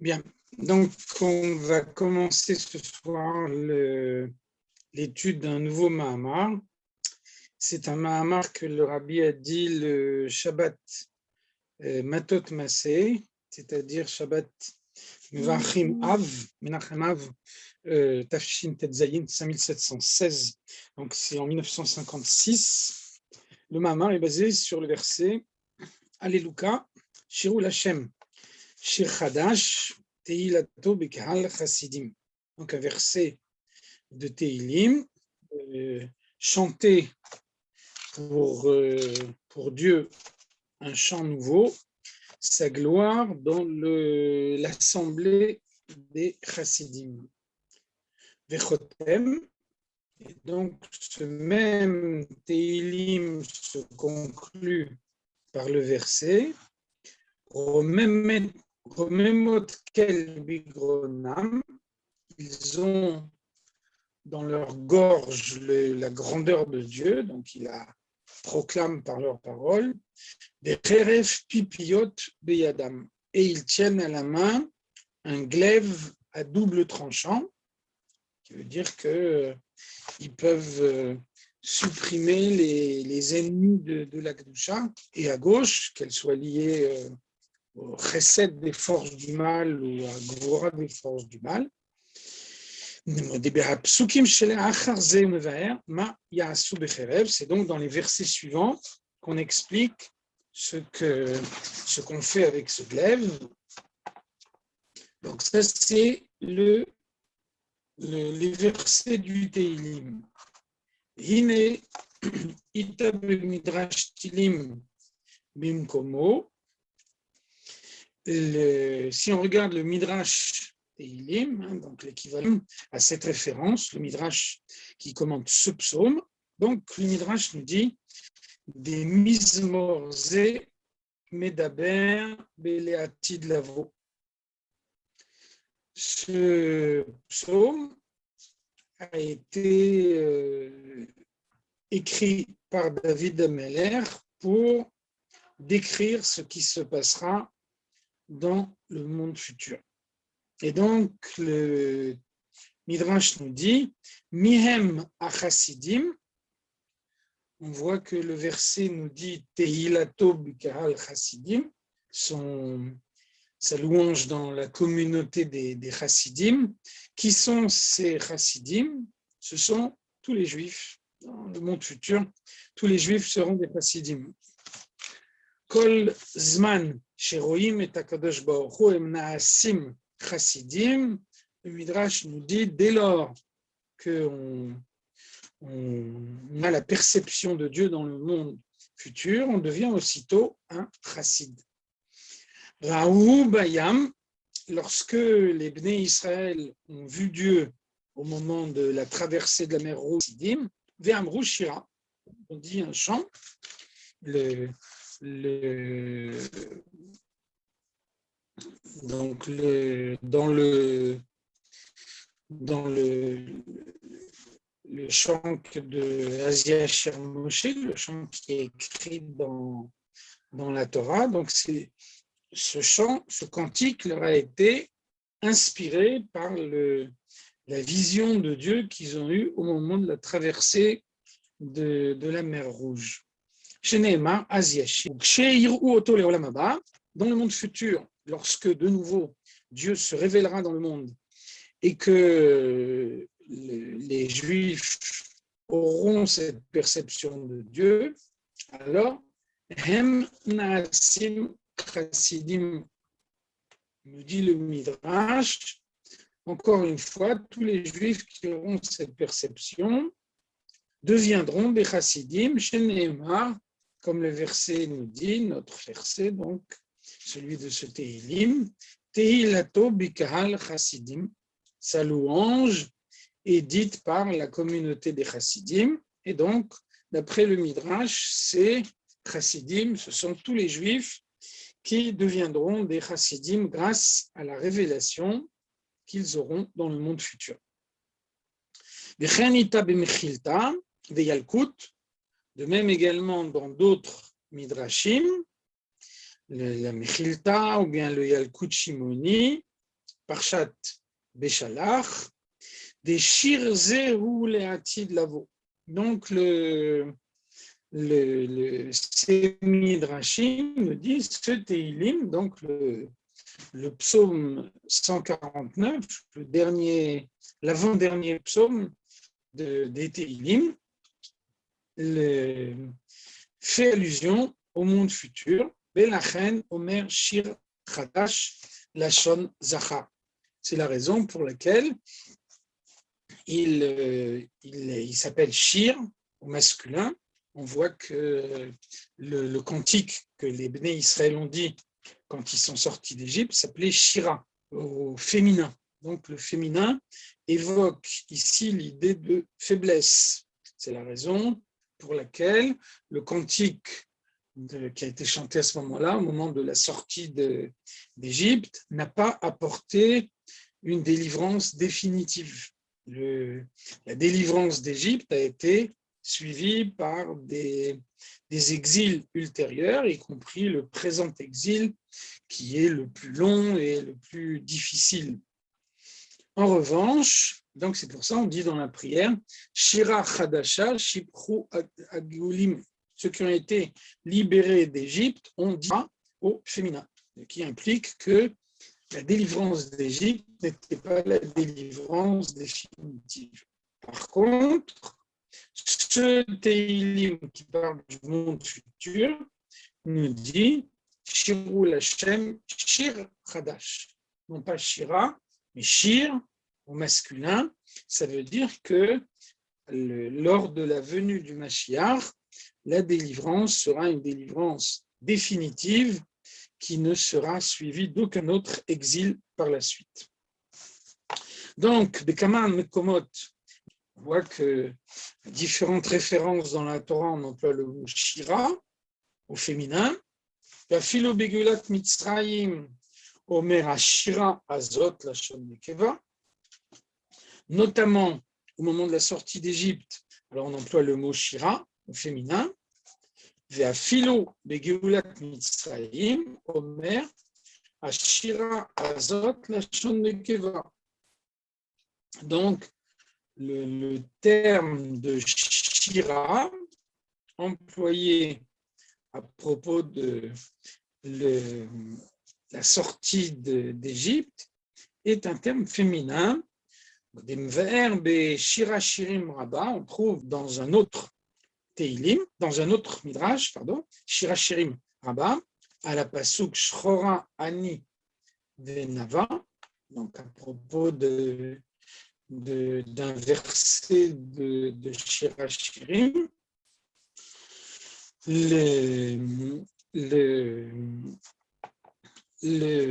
Bien, donc on va commencer ce soir l'étude d'un nouveau Mahamar. C'est un Mahamar que le Rabbi a dit le Shabbat Matot Maseh, c'est-à-dire Shabbat Menachem Av, Tafshin Tetzayin 5716. Donc c'est en 1956. Le Mahamar est basé sur le verset Alléluia, Shirul Hashem, Shir Chadash, Tehilato Bekahal Chasidim. Donc un verset de Tehilim, chanté pour Dieu un chant nouveau, sa gloire dans l'assemblée des Chassidim. Vechotem, et donc ce même Tehilim se conclut par le verset Romemot kel bigronam, ils ont dans leur gorge la grandeur de Dieu, donc ils la proclament par leurs paroles, des Kheref pipiot beyadam, et ils tiennent à la main un glaive à double tranchant, qui veut dire qu'ils peuvent supprimer les ennemis de la Kedusha, et à gauche, qu'elles soient liées au chesed des forces du mal ou à Gvora des forces du mal. C'est donc dans les versets suivants qu'on explique ce qu'on fait avec ce glaive. Donc ça c'est les versets du Tehilim. Hine ita b'midrash tilim bimkomo. Si on regarde le midrash Tehilim, donc l'équivalent à cette référence, le midrash qui commente ce psaume, donc le midrash nous dit des mizmorze medaber beleatid lavo. Ce psaume a été écrit par David Ameller pour décrire ce qui se passera dans le monde futur. Et donc, le Midrash nous dit Mihem achasidim. On voit que le verset nous dit Tehilato b'kahal chasidim, sa louange dans la communauté des chassidim. Qui sont ces chassidim? Ce sont tous les juifs. Dans le monde futur, tous les juifs seront des chassidim. Kol zman sheroim et akadosh baruch hu em naasim chassidim. Le Midrash nous dit dès lors qu'on a la perception de Dieu dans le monde futur, on devient aussitôt un chassid. Raou bayam, lorsque les Bnei Israël ont vu Dieu au moment de la traversée de la mer Rouge, ve'amru shira, on dit un chant, dans le chant de Asia Shir Moshe, le chant qui est écrit dans la Torah. Donc c'est ce chant, ce cantique leur a été inspiré par la vision de Dieu qu'ils ont eue au moment de la traversée de la mer Rouge. Sheneema Asia Shir. Dans le monde futur, lorsque de nouveau Dieu se révélera dans le monde et que les Juifs auront cette perception de Dieu, alors Hem Naasim Chassidim, nous dit le Midrash, encore une fois, tous les Juifs qui auront cette perception deviendront des Chassidim, Sheneema, comme le verset nous dit, notre verset donc, celui de ce Tehilim, Tehilato b'kahal Chassidim, sa louange est dite par la communauté des Chassidim, et donc, d'après le Midrash, ces Chassidim, ce sont tous les Juifs qui deviendront des Chassidim grâce à la révélation qu'ils auront dans le monde futur. V'chenita b'mechilta ve'yalkut, de même également dans d'autres Midrashim, la Mechilta ou bien le Yalkut Shimoni, Parshat Beshalach, des Shir Zehu Le'atid Lavo. Donc, le Midrashim nous dit ce Teilim, donc le psaume 149, l'avant-dernier psaume des Teilim, fait allusion au monde futur. Belachen Omer Shir Chadash Lashon Zachar. C'est la raison pour laquelle il s'appelle Shir au masculin. On voit que le cantique que les Bnei Israël ont dit quand ils sont sortis d'Égypte s'appelait Shira au féminin. Donc le féminin évoque ici l'idée de faiblesse. C'est la raison pour laquelle le cantique qui a été chanté à ce moment-là, au moment de la sortie d'Égypte, n'a pas apporté une délivrance définitive. La délivrance d'Égypte a été suivie par des exils ultérieurs, y compris le présent exil, qui est le plus long et le plus difficile. En revanche, donc c'est pour ça on dit dans la prière, Shira Chadasha, Shipru Agulim, ceux qui ont été libérés d'Égypte, on dit au féminin, ce qui implique que la délivrance d'Égypte n'était pas la délivrance définitive. Par contre, ce Teilim qui parle du monde futur nous dit Shirul Hashem, Shir Chadash. Non pas Shira, mais Shir au masculin. Ça veut dire que lors de la venue du Mashiach, la délivrance sera une délivrance définitive qui ne sera suivie d'aucun autre exil par la suite. Donc, Bekaman Mekomot, on voit que différentes références dans la Torah, on emploie le mot Shira au féminin. La Philo Begulat Mitzrayim, Omer Ashira Azot, la Shon Nekeva. Notamment au moment de la sortie d'Égypte, alors on emploie le mot Shira au féminin. Vea Philo Begulat Mitzrayim, Omer Ashira Azot, la Shon Nekeva. Donc, le terme de Shira, employé à propos de la sortie d'Égypte, est un terme féminin. Des verbes Shira Shirim Rabba, on trouve dans un autre Teilim, dans un autre Midrash, Shira Shirim Rabba, à la Pasuk Shchora Ani Venava, donc à propos d'un verset de Shira Shirim. Le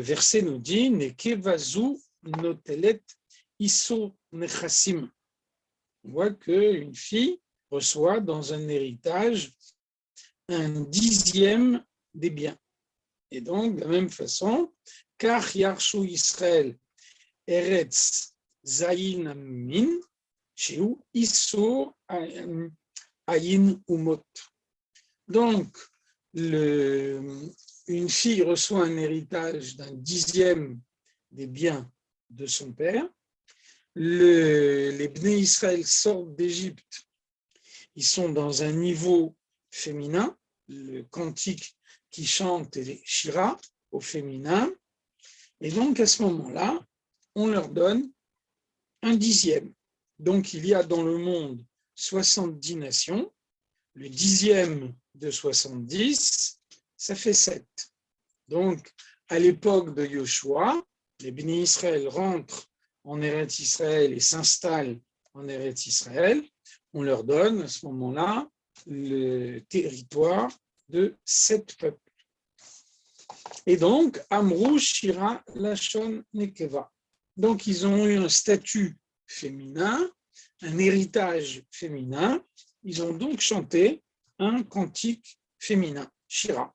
verset nous dit Nekevazu notelet iso nechassim. On voit qu'une fille reçoit dans un héritage 1/10 des biens. Et donc, de la même façon, Kach Yarshu Israël Eretz Zayin Amin, Sheu Iso Ayin Umot. Donc, une fille reçoit un héritage d'1/10 des biens de son père. Les Bnei Israël sortent d'Égypte. Ils sont dans un niveau féminin. Le cantique qui chante est Shira au féminin. Et donc, à ce moment-là, on leur donne 1/10. Donc, il y a dans le monde 70 nations. Le 10e de 70, ça fait 7. Donc, à l'époque de Yoshua, les Bnei Israël rentrent en Eretz Israël et s'installent en Eretz Israël. On leur donne à ce moment-là le territoire de 7 peuples. Et donc, Amrou Shira Lashon Nekeva. Donc, ils ont eu un statut féminin, un héritage féminin. Ils ont donc chanté un cantique féminin, Shira.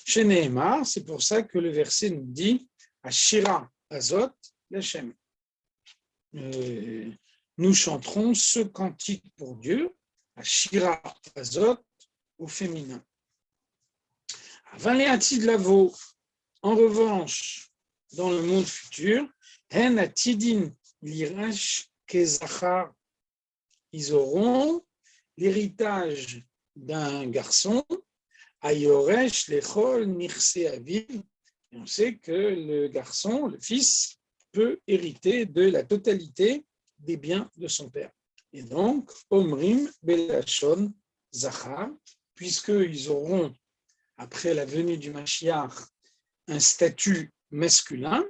Chez Nehemar, c'est pour ça que le verset nous dit Ashira Azot Lashem. Nous chanterons ce cantique pour Dieu, Ashira Azot au féminin. Valéati de Lavo, en revanche, dans le monde futur, Hen atidin lirash kezachar. Ils auront l'héritage d'un garçon, ayoresh lechol nirse aviv. Et on sait que le garçon, le fils, peut hériter de la totalité des biens de son père. Et donc, omrim belashon zachar, puisqu'ils auront, après la venue du Mashiach, un statut masculin,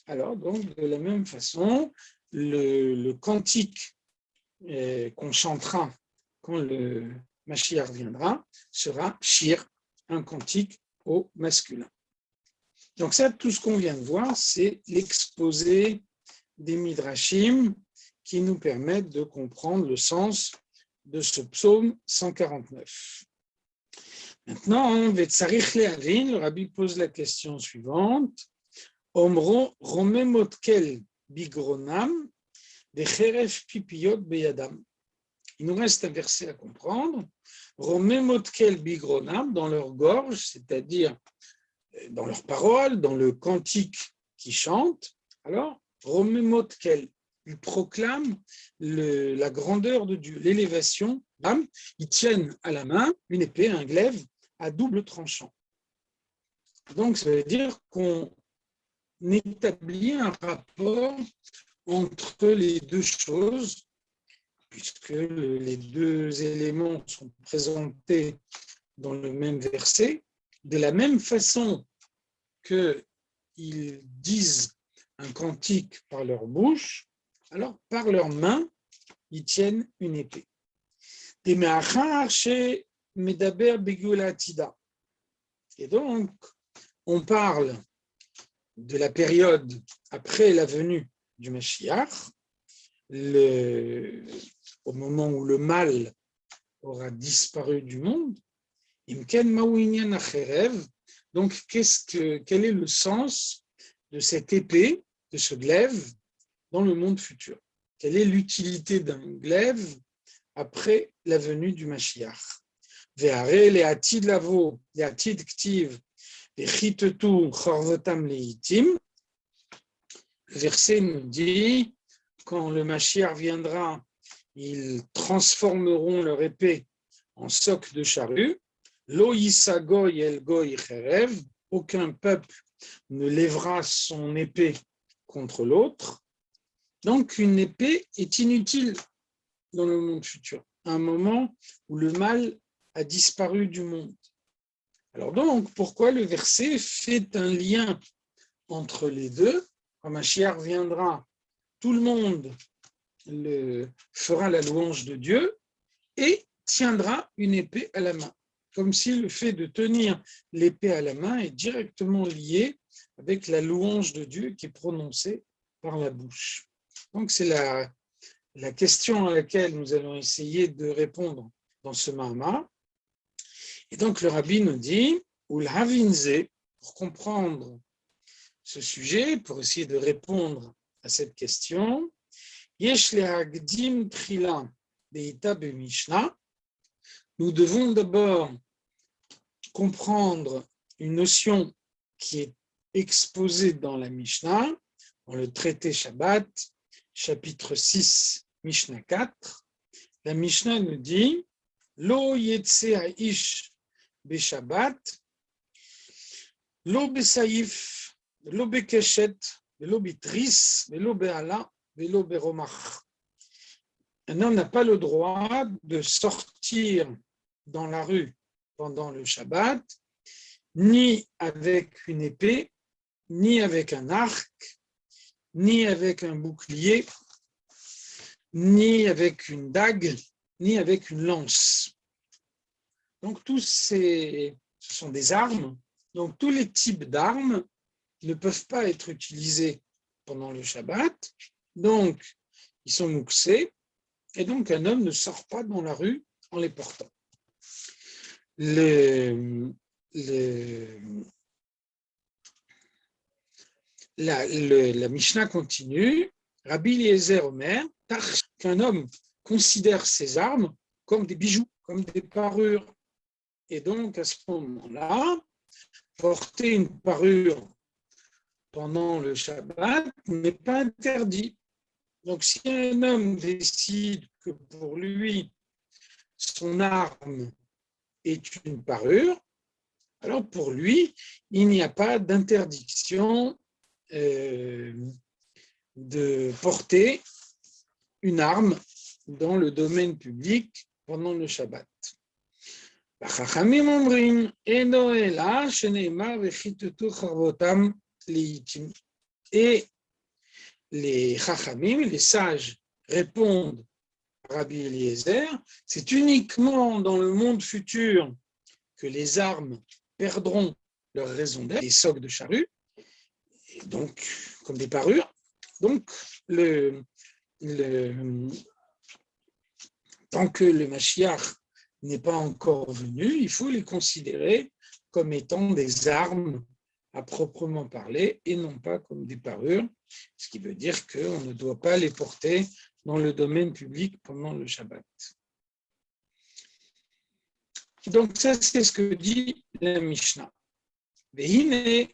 alors donc de la même façon, le cantique qu'on chantera quand le Mashiach viendra sera shir, un cantique au masculin. Donc ça, tout ce qu'on vient de voir, c'est l'exposé des Midrashim qui nous permettent de comprendre le sens de ce psaume 149. Maintenant, Vetsarich Lehavin, le rabbi pose la question suivante. Omro romemotkel bigronam decheref pipiyot beyadam. Il nous reste un verset à comprendre. Romemotkel bigronam, dans leur gorge, c'est-à-dire dans leurs paroles, dans le cantique qu'ils chantent. Alors, romemotkel, ils proclament la grandeur de Dieu, l'élévation d'âme. Ils tiennent à la main une épée, un glaive à double tranchant. Donc, ça veut dire qu'on établit un rapport entre les deux choses, puisque les deux éléments sont présentés dans le même verset, de la même façon qu'ils disent un cantique par leur bouche, alors par leurs mains, ils tiennent une épée. Et donc, on parle de la période après la venue du Mashiach, au moment où le mal aura disparu du monde. Donc, quel est le sens de cette épée, de ce glaive, dans le monde futur? Quelle est l'utilité d'un glaive après la venue du Mashiach? Le verset nous dit, quand le Mashiach viendra, ils transformeront leur épée en soc de charrue. Lo yisa goy el goy cherev, aucun peuple ne lèvera son épée contre l'autre. Donc une épée est inutile dans le monde futur, à un moment où le mal a disparu du monde. Alors donc, pourquoi le verset fait un lien entre les deux? Quand Mashiach viendra, tout le monde fera la louange de Dieu et tiendra une épée à la main. Comme si le fait de tenir l'épée à la main est directement lié avec la louange de Dieu qui est prononcée par la bouche. Donc c'est la question à laquelle nous allons essayer de répondre dans ce Mahama. Et donc le rabbi nous dit, Ulhavinze, pour comprendre ce sujet, pour essayer de répondre à cette question, Yesh lehagdim trila beita bemishnah. Nous devons d'abord comprendre une notion qui est exposée dans la Mishnah, dans le traité Shabbat, chapitre 6, Mishnah 4. La Mishnah nous dit Lo yetse ha'ish beshabbat, lo besaïf, lo bekeshet, lo bitris, lo be'ala, lo beromach. Un homme n'a pas le droit de sortir dans la rue pendant le Shabbat, ni avec une épée, ni avec un arc, ni avec un bouclier, ni avec une dague, ni avec une lance. Donc ce sont des armes. Donc tous les types d'armes ne peuvent pas être utilisés pendant le Shabbat. Donc ils sont mouxés. Et donc un homme ne sort pas dans la rue en les portant. La Mishnah continue. Rabbi Eliezer Omer, qu'un homme considère ses armes comme des bijoux, comme des parures. Et donc, à ce moment-là, porter une parure pendant le Shabbat n'est pas interdit. Donc, si un homme décide que pour lui, son arme est une parure, alors pour lui, il n'y a pas d'interdiction de porter une arme dans le domaine public pendant le Shabbat. Et les Chachamim, les sages, répondent à Rabbi Eliezer, c'est uniquement dans le monde futur que les armes perdront leur raison d'être, les socs de charrue, et donc comme des parures. Donc, tant que le Mashiach n'est pas encore venu, il faut les considérer comme étant des armes à proprement parler et non pas comme des parures, ce qui veut dire qu'on ne doit pas les porter dans le domaine public pendant le Shabbat. Donc ça, c'est ce que dit la Mishnah. Vehine,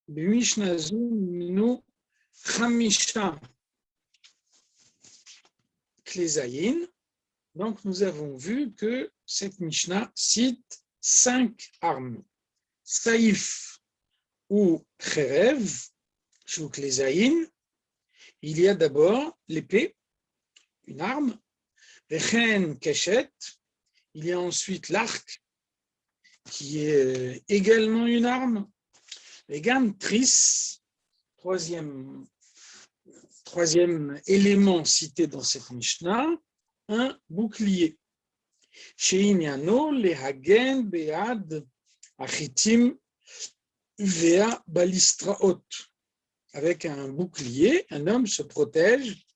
b'Mishnah zu minu chamisha klezayin. Donc nous avons vu que cette Mishnah cite 5 armes. Saïf ou Cherev, chez klezayin, il y a d'abord l'épée, une arme. Vechen keshet, il y a ensuite l'arc, qui est également une arme. Les gam tris, troisième élément cité dans cette Mishnah, un bouclier. Sheinyano lehagen bead achitim vea balistraot. Avec un bouclier, un homme se protège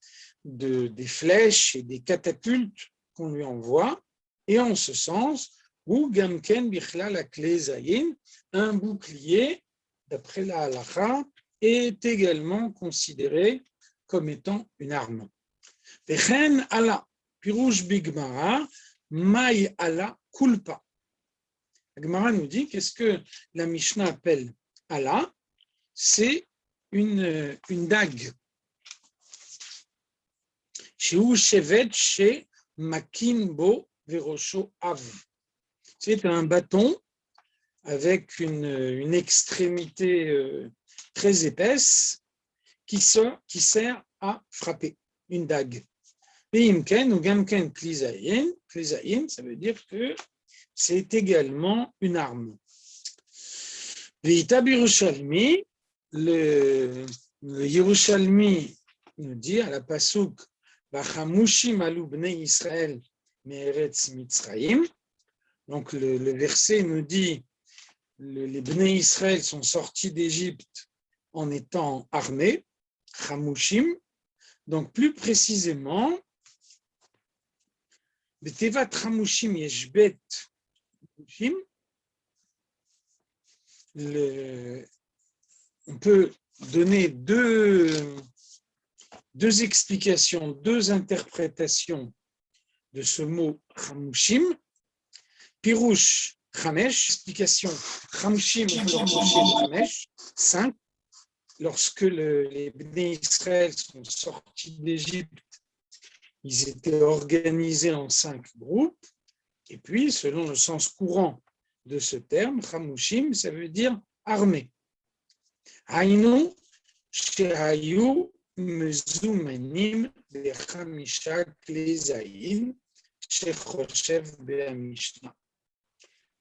des flèches et des catapultes qu'on lui envoie. Et en ce sens, ou gamken bichlal aklezayin, un bouclier, d'après la halacha, est également considéré comme étant une arme. Vechen ala, pirouche bigmara, mai ala kulpa. La Gemara nous dit qu'est-ce que la Mishnah appelle ala, c'est une dague. Chez shevet chez makinbo verosho av. C'est un bâton avec une extrémité très épaisse qui sert à frapper, une dague. Veimken ou gamken klizayin, ça veut dire que c'est également une arme. Veita birushalmi, le Yerushalmi nous dit à la Pasuk Vachamushim alu bnei Israël me'eretz Mitzrayim. Donc le verset nous dit les bnei Israël sont sortis d'Égypte en étant armés, Chamushim. Donc plus précisément, Betevat Chamushim yeshbet Chamushim. On peut donner deux explications, deux interprétations de ce mot Chamushim. Pirouche, Chamesh, explication Chamushim, on peut le rapprocher de Chamesh, 5. Lorsque les Bnei Israël sont sortis d'Égypte, ils étaient organisés en 5 groupes. Et puis, selon le sens courant de ce terme, Chamushim, ça veut dire armé. Haïnu, shehayu, mezumanim, bechamisha klezayin, shechoshev be'amishna.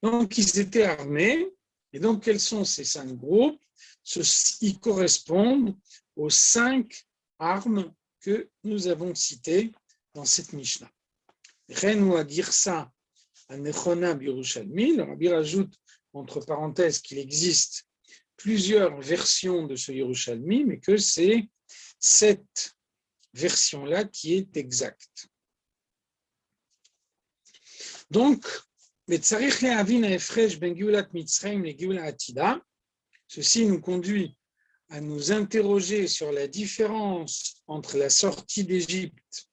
Donc, ils étaient armés. Et donc, quels sont ces 5 groupes? Ils correspondent aux 5 armes que nous avons citées dans cette Mishnah. Renou agirsa anechona birushalmi. Le Rabbi rajoute entre parenthèses qu'il existe plusieurs versions de ce Yerushalmi, mais que c'est cette version-là qui est exacte. Donc, ceci nous conduit à nous interroger sur la différence entre la sortie d'Égypte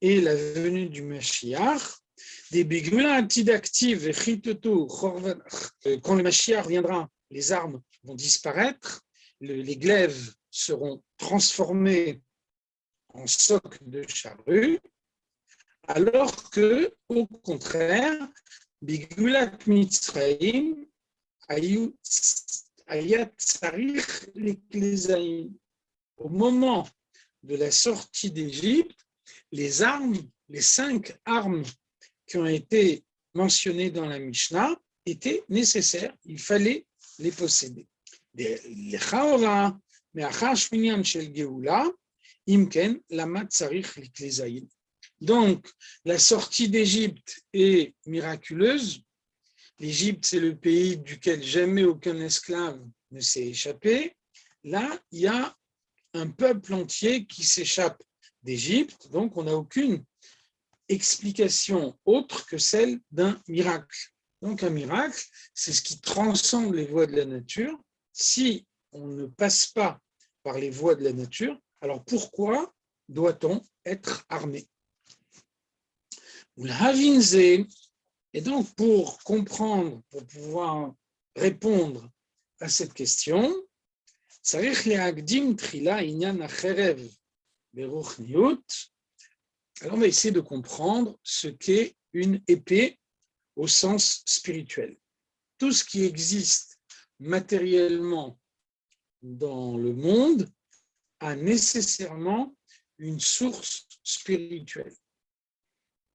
et la venue du Mashiach. Des Begula actives, quand le Mashiach viendra, les armes vont disparaître. les glaives seront transformés en socs de charrue, alors que, au contraire, Bigulat Mitzrayim Ayat Sarich Leklezaim. Au moment de la sortie d'Égypte, les armes, les 5 armes qui ont été mentionnées dans la Mishnah étaient nécessaires, il fallait les posséder. Les Chaora, mais Achash Minyan Shel Geoula, Imken, Lamat Sarich Leklezaim. Donc, la sortie d'Égypte est miraculeuse. L'Égypte, c'est le pays duquel jamais aucun esclave ne s'est échappé. Là, il y a un peuple entier qui s'échappe d'Égypte, donc on n'a aucune explication autre que celle d'un miracle. Donc un miracle, c'est ce qui transcende les voies de la nature. Si on ne passe pas par les voies de la nature, alors pourquoi doit-on être armé? Et donc, pour comprendre, pour pouvoir répondre à cette question, alors on va essayer de comprendre ce qu'est une épée au sens spirituel. Tout ce qui existe matériellement dans le monde a nécessairement une source spirituelle.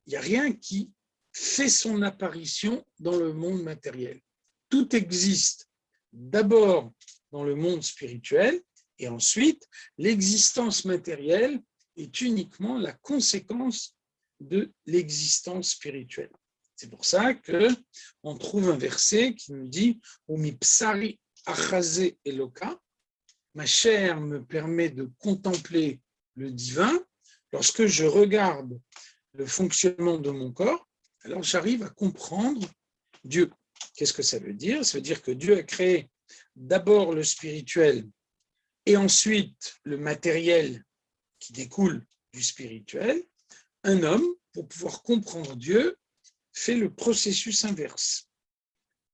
Il n'y a rien qui fait son apparition dans le monde matériel. Tout existe d'abord dans le monde spirituel et ensuite l'existence matérielle est uniquement la conséquence de l'existence spirituelle. C'est pour ça qu'on trouve un verset qui nous dit « Umipsari achazé eloka » ma chair me permet de contempler le divin. Lorsque je regarde le fonctionnement de mon corps, alors j'arrive à comprendre Dieu. Qu'est-ce que ça veut dire? Ça veut dire que Dieu a créé d'abord le spirituel et ensuite le matériel qui découle du spirituel. Un homme, pour pouvoir comprendre Dieu, fait le processus inverse.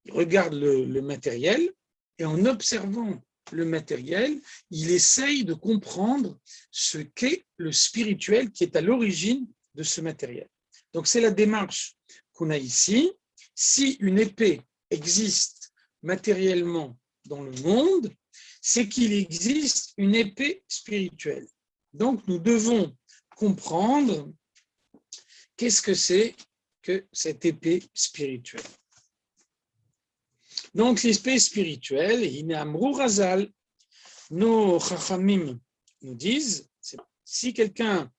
Il regarde le matériel et en observant le matériel, il essaye de comprendre ce qu'est le spirituel qui est à l'origine de ce matériel. Donc c'est la démarche qu'on a ici. Si une épée existe matériellement dans le monde, c'est qu'il existe une épée spirituelle. Donc nous devons comprendre qu'est-ce que c'est que cette épée spirituelle. Donc l'épée spirituelle, Amrou Razal, nos Chachamim nous disent, si quelqu'un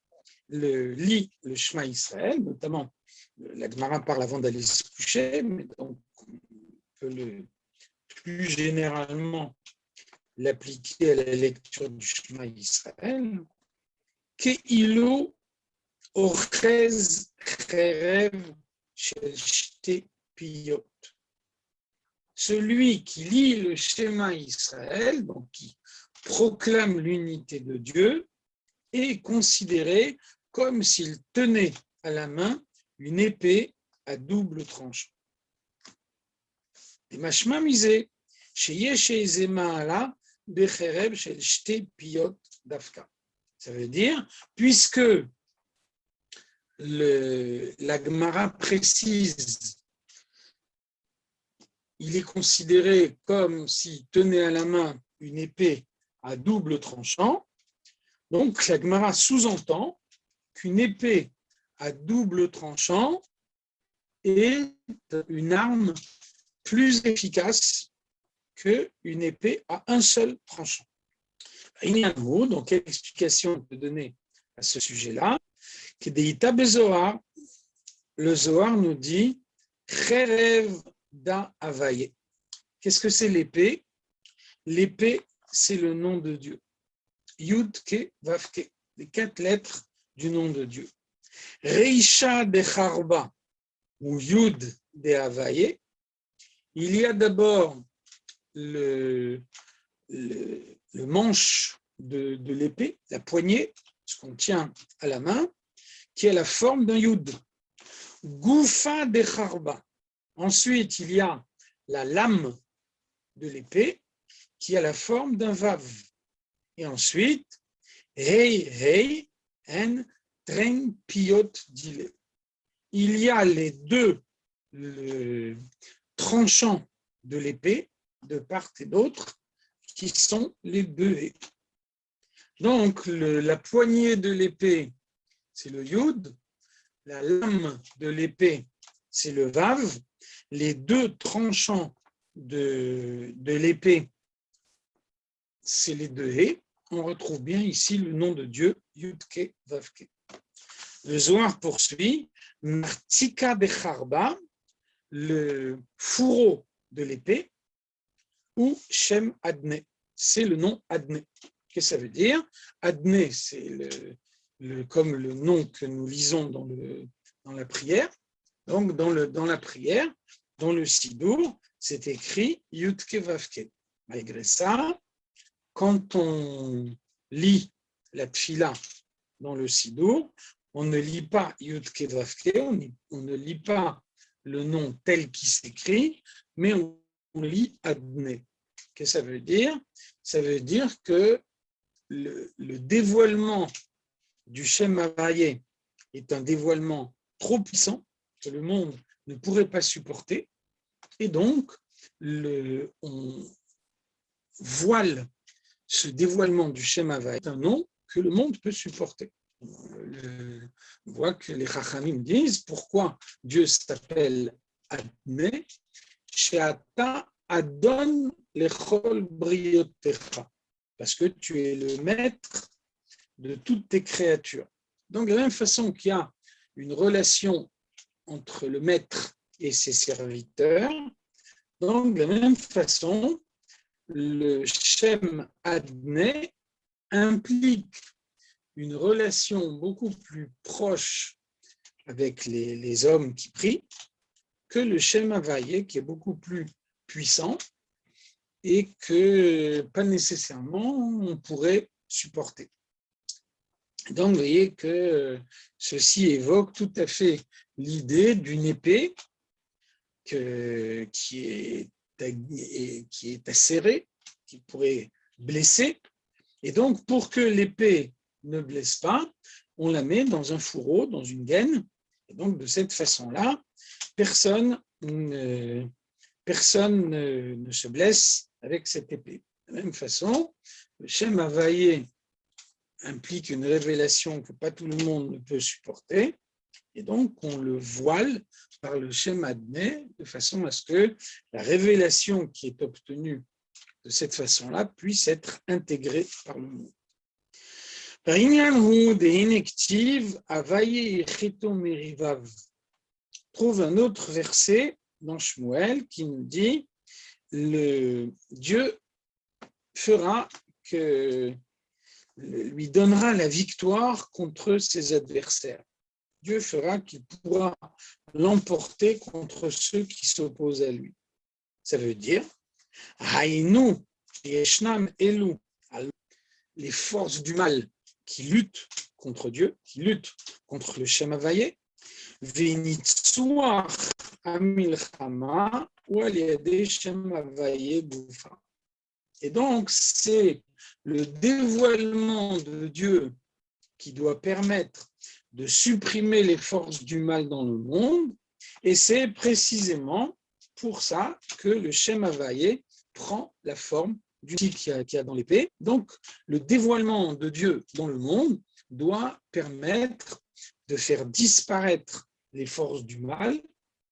lit le Shema Israël, notamment la Gemara parle avant d'aller se coucher, mais donc on peut plus généralement l'appliquer à la lecture du Shema Israël, Keilo Orez Cherev Shel Shte Piyot. Celui qui lit le Shema Israël, donc qui proclame l'unité de Dieu, est considéré comme s'il tenait à la main une épée à double tranchant. Et mashma misé, sheyesh ezema ala becherev shel shte piyot dafka. Ça veut dire, puisque la Gemara précise, il est considéré comme s'il tenait à la main une épée à double tranchant, donc la Gemara sous-entend qu'une épée à double tranchant est une arme plus efficace qu'une épée à un seul tranchant. Donc, quelle explication on peut donner à ce sujet-là? Le Zohar nous dit Cherev da Havaye. Qu'est-ce que c'est l'épée? L'épée, c'est le nom de Dieu. Yud Ke Vav Ke, les 4 lettres du nom de Dieu. Reisha de Charba ou Yud de Havaye. Il y a d'abord le manche de l'épée, la poignée, ce qu'on tient à la main, qui a la forme d'un Yud. Goufa de Charba. Ensuite, il y a la lame de l'épée qui a la forme d'un vav. Et ensuite, Hei, Hei, En, Tren, Piot, Dile. Il y a les deux tranchants de l'épée, de part et d'autre, qui sont les deux haies. Donc, la poignée de l'épée, c'est le Yud, la lame de l'épée, c'est le Vav, les deux tranchants de l'épée, c'est les deux haies. On retrouve bien ici le nom de Dieu, Yudke, Vavke. Le Zohar poursuit, Martika Becharba, le fourreau de l'épée, ou Shem Adne, c'est le nom Adne. Qu'est-ce que ça veut dire? Adne, c'est comme le nom que nous lisons dans la prière. Donc, dans la prière, dans le Sidour, c'est écrit Yudke Vavke. Malgré ça, quand on lit la Tfila dans le Sidour, on ne lit pas Yudke Vavke, on ne lit pas le nom tel qu'il s'écrit, mais on lit Adne. Qu'est-ce que ça veut dire? Ça veut dire que le dévoilement du Shem Havayé est un dévoilement trop puissant que le monde ne pourrait pas supporter, et donc on voile ce dévoilement du Shem Havayé, un nom que le monde peut supporter. On voit que les Chachamim disent pourquoi Dieu s'appelle Adne, Sheata Adon Lechol Briotecha, parce que tu es le maître de toutes tes créatures. Donc, de la même façon qu'il y a une relation entre le maître et ses serviteurs, donc de la même façon, le Shem Adne implique une relation beaucoup plus proche avec les hommes qui prient que le Shem Havayé, qui est beaucoup plus puissant et que pas nécessairement on pourrait supporter. Donc, vous voyez que ceci évoque tout à fait l'idée d'une épée qui est acérée, qui pourrait blesser. Et donc, pour que l'épée ne blesse pas, on la met dans un fourreau, dans une gaine. Et donc, de cette façon-là, personne ne se blesse avec cette épée. De la même façon, le Shem Havayé implique une révélation que pas tout le monde ne peut supporter, et donc on le voile par le Shem Adne de façon à ce que la révélation qui est obtenue de cette façon-là puisse être intégrée par le monde. Trouve un autre verset dans Shmuel qui nous dit Dieu fera lui donnera la victoire contre ses adversaires. Dieu fera qu'il pourra l'emporter contre ceux qui s'opposent à lui. Ça veut dire, Haïnu, Yeshnam Elu, les forces du mal qui luttent contre Dieu, qui luttent contre le Shem Havayé, Venitsuach Amilchama ou Aliade Shem Havayé Boufa. Et donc, c'est le dévoilement de Dieu qui doit permettre de supprimer les forces du mal dans le monde, et c'est précisément pour ça que le Shem Havayé prend la forme du type qu'il y a dans l'épée. Donc, le dévoilement de Dieu dans le monde doit permettre de faire disparaître les forces du mal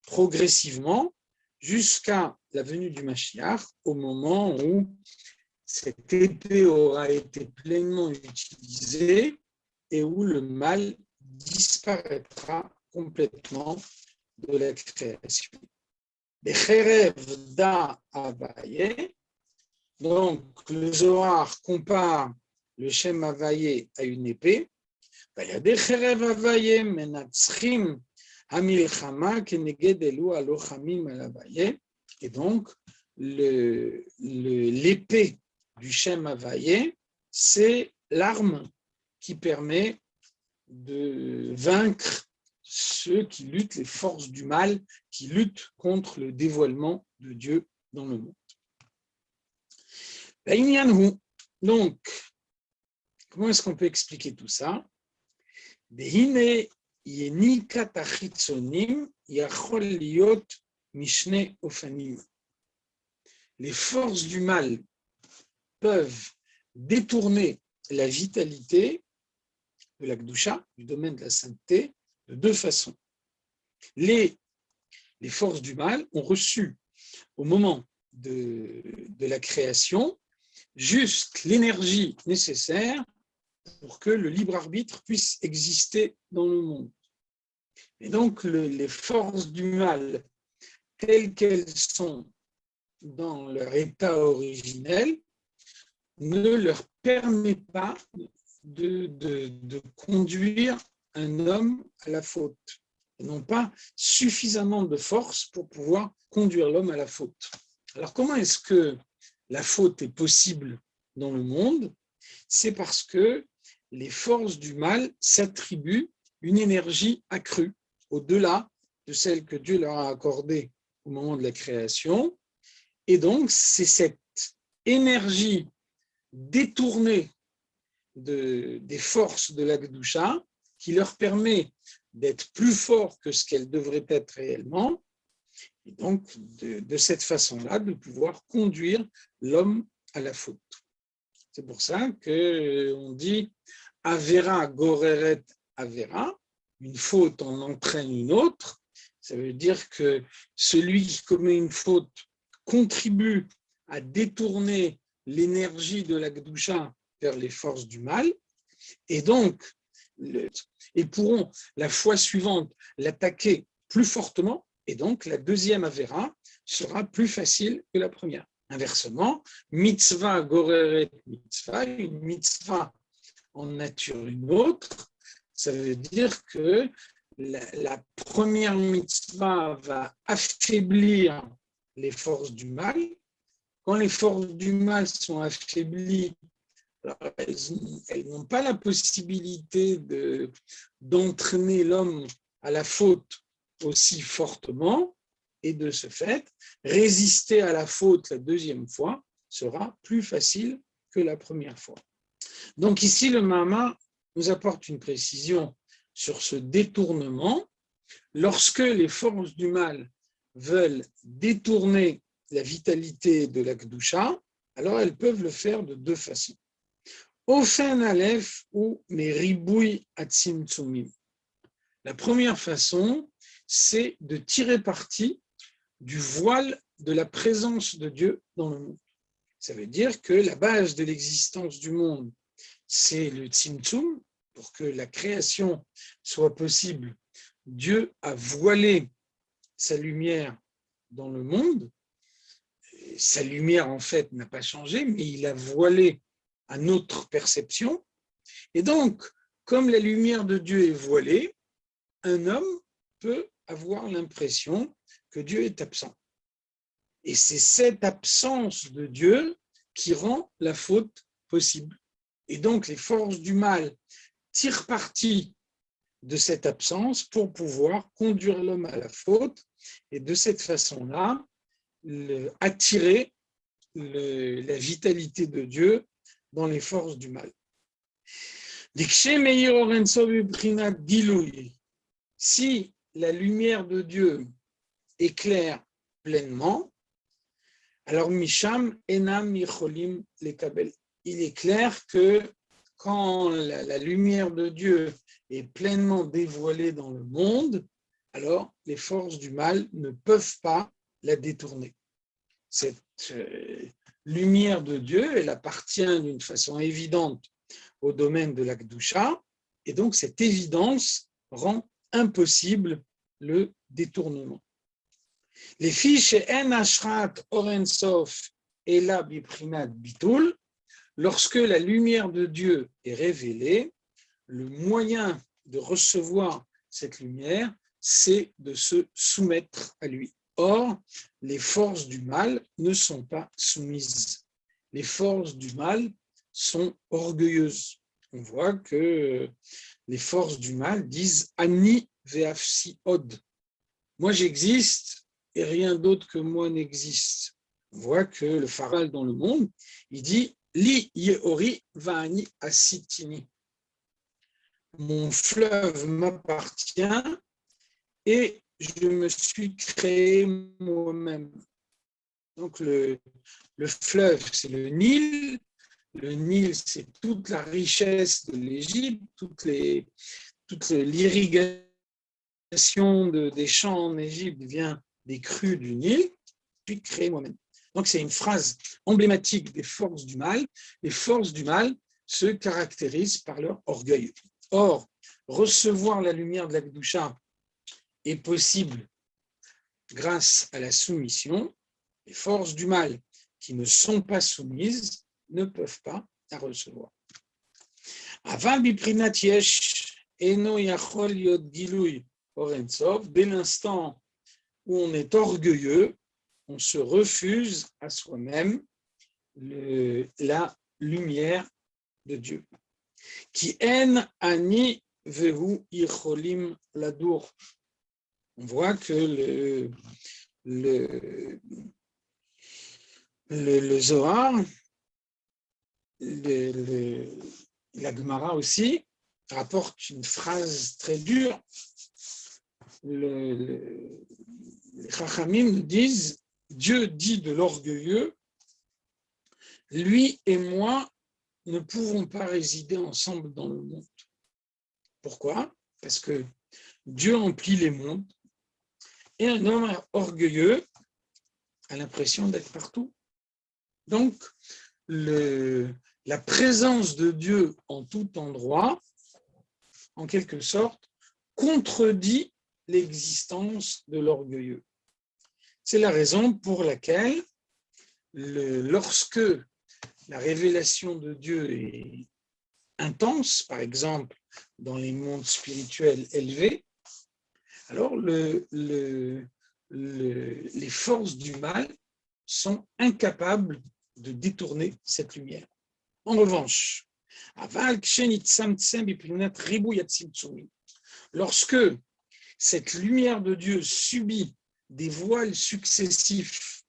progressivement jusqu'à la venue du Mashiach, au moment où cette épée aura été pleinement utilisée et où le mal disparaîtra complètement de la création. Donc, le Zohar compare le Shem Havayé à une épée. Et donc, l'épée du Shem Havayé, c'est l'arme qui permet de vaincre ceux qui luttent, les forces du mal, qui luttent contre le dévoilement de Dieu dans le monde. Donc, comment est-ce qu'on peut expliquer tout ça? Les forces du mal peuvent détourner la vitalité de la Kedusha, du domaine de la sainteté, de deux façons. Les forces du mal ont reçu, au moment de la création, juste l'énergie nécessaire pour que le libre arbitre puisse exister dans le monde. Et donc, les forces du mal, telles qu'elles sont dans leur état originel, ne leur permet pas de conduire un homme à la faute. Ils n'ont pas suffisamment de force pour pouvoir conduire l'homme à la faute. Alors, comment est-ce que la faute est possible dans le monde? C'est parce que les forces du mal s'attribuent une énergie accrue, au-delà de celle que Dieu leur a accordée au moment de la création. Et donc, c'est cette énergie détournée des forces de la Kedusha qui leur permet d'être plus forts que ce qu'elles devraient être réellement, et donc de cette façon-là, de pouvoir conduire l'homme à la faute. C'est pour ça qu'on dit Avera goreret Avera, une faute en entraîne une autre. Ça veut dire que celui qui commet une faute contribue à détourner l'énergie de la Kedusha vers les forces du mal, et donc, ils pourront la fois suivante l'attaquer plus fortement, et donc la deuxième Avera sera plus facile que la première. Inversement, mitzvah goreret mitzvah, une mitzvah en nature une autre, ça veut dire que la première mitzvah va affaiblir les forces du mal. Quand les forces du mal sont affaiblies, alors elles n'ont pas la possibilité d'entraîner l'homme à la faute aussi fortement, et de ce fait, résister à la faute la deuxième fois sera plus facile que la première fois. Donc ici, le Mahama nous apporte une précision sur ce détournement. Lorsque les forces du mal veulent détourner la vitalité de la Kedusha, alors elles peuvent le faire de deux façons. Ofen Aleph ou Meribouy Atzimtzumim. La première façon, c'est de tirer parti du voile de la présence de Dieu dans le monde. Ça veut dire que la base de l'existence du monde, c'est le Tzimtzum. Pour que la création soit possible, Dieu a voilé sa lumière dans le monde. Sa lumière, en fait, n'a pas changé, mais il a voilé à notre perception. Et donc, comme la lumière de Dieu est voilée, un homme peut avoir l'impression que Dieu est absent. Et c'est cette absence de Dieu qui rend la faute possible. Et donc, les forces du mal tirent parti de cette absence pour pouvoir conduire l'homme à la faute et de cette façon-là, attirer la vitalité de Dieu dans les forces du mal. Si la lumière de Dieu éclaire pleinement, alors Misham Enam Yicholim Lekabel. Il est clair que quand la lumière de Dieu est pleinement dévoilée dans le monde, alors les forces du mal ne peuvent pas la détourner. Cette lumière de Dieu, elle appartient d'une façon évidente au domaine de la Kedusha, et donc cette évidence rend impossible le détournement. Les fiches en ashrat orensof et la biprinat bitul, lorsque la lumière de Dieu est révélée, le moyen de recevoir cette lumière, c'est de se soumettre à lui. Or, les forces du mal ne sont pas soumises. Les forces du mal sont orgueilleuses. On voit que les forces du mal disent « Ani ve'afsi od ». Moi, j'existe et rien d'autre que moi n'existe. On voit que le pharaon dans le monde, il dit « Li Yehori Va'ani Asitini ». Mon fleuve m'appartient et je me suis créé moi-même. Donc le fleuve, c'est le Nil. Le Nil, c'est toute la richesse de l'Égypte, toute l'irrigation des champs en Égypte vient des crues du Nil, puis créé moi-même. Donc c'est une phrase emblématique des forces du mal. Les forces du mal se caractérisent par leur orgueil. Or, recevoir la lumière de la Kedusha est possible grâce à la soumission. Les forces du mal qui ne sont pas soumises ne peuvent pas la recevoir. Dès l'instant où on est orgueilleux, on se refuse à soi-même la lumière de Dieu. Qui en ani vehu icholim ladour. On voit que le Zohar, la Gemara aussi, rapporte une phrase très dure. Les Chachamim nous disent, Dieu dit de l'orgueilleux, lui et moi ne pouvons pas résider ensemble dans le monde. Pourquoi? Parce que Dieu emplit les mondes et un homme orgueilleux a l'impression d'être partout. Donc, la présence de Dieu en tout endroit, en quelque sorte, contredit l'existence de l'orgueilleux. C'est la raison pour laquelle, lorsque la révélation de Dieu est intense, par exemple dans les mondes spirituels élevés, alors les forces du mal sont incapables de détourner cette lumière. En revanche, lorsque cette lumière de Dieu subit des voiles successifs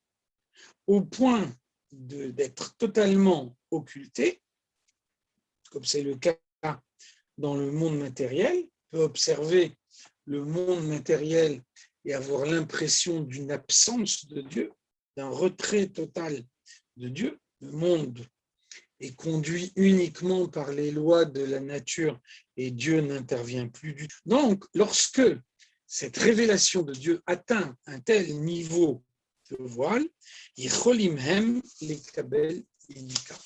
au point d'être totalement occultée, comme c'est le cas dans le monde matériel, on peut observer le monde matériel et avoir l'impression d'une absence de Dieu, d'un retrait total de Dieu. Le monde est conduit uniquement par les lois de la nature et Dieu n'intervient plus du tout. Donc, lorsque cette révélation de Dieu atteint un tel niveau de voile, yicholimhem lekabel inika.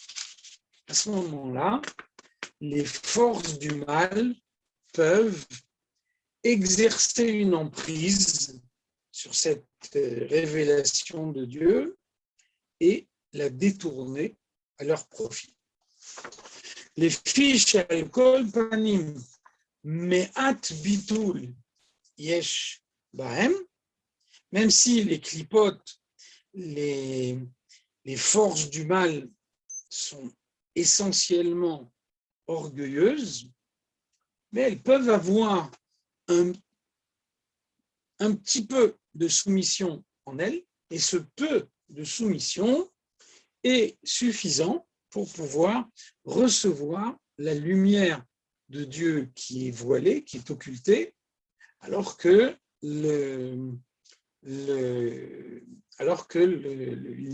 À ce moment-là, les forces du mal peuvent exercer une emprise sur cette révélation de Dieu et la détourner à leur profit. Les fiches alcool panim me'at bitul yesh bahem, même si les clipotes, les forces du mal sont essentiellement orgueilleuses, mais elles peuvent avoir un petit peu de soumission en elles, et ce peu de soumission est suffisant pour pouvoir recevoir la lumière de Dieu qui est voilée, qui est occultée, alors que la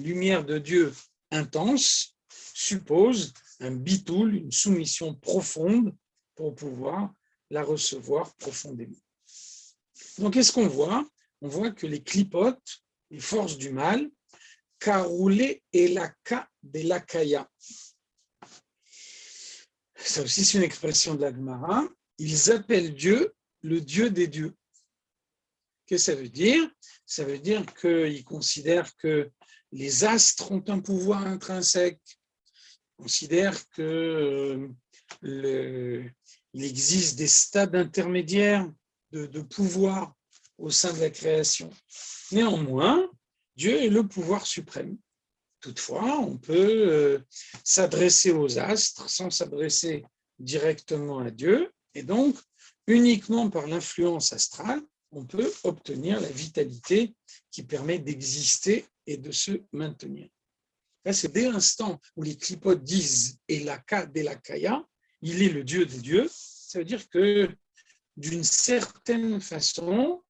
lumière de Dieu intense suppose un bitoul, une soumission profonde pour pouvoir la recevoir profondément. Donc, qu'est-ce qu'on voit? On voit que les clipotes, les forces du mal, karoulé et laka de lakaya. Ça aussi, c'est une expression de la Gemara. Ils appellent Dieu le Dieu des dieux. Qu'est-ce que ça veut dire? Ça veut dire qu'ils considèrent que les astres ont un pouvoir intrinsèque. Ils considèrent qu'il existe des stades intermédiaires de pouvoir au sein de la création. Néanmoins, Dieu est le pouvoir suprême. Toutefois, on peut s'adresser aux astres sans s'adresser directement à Dieu, et donc, uniquement par l'influence astrale, on peut obtenir la vitalité qui permet d'exister et de se maintenir. Là, c'est dès l'instant où les clipotes disent « Elaka delakaya », il est le Dieu des dieux, ça veut dire que d'une certaine façon,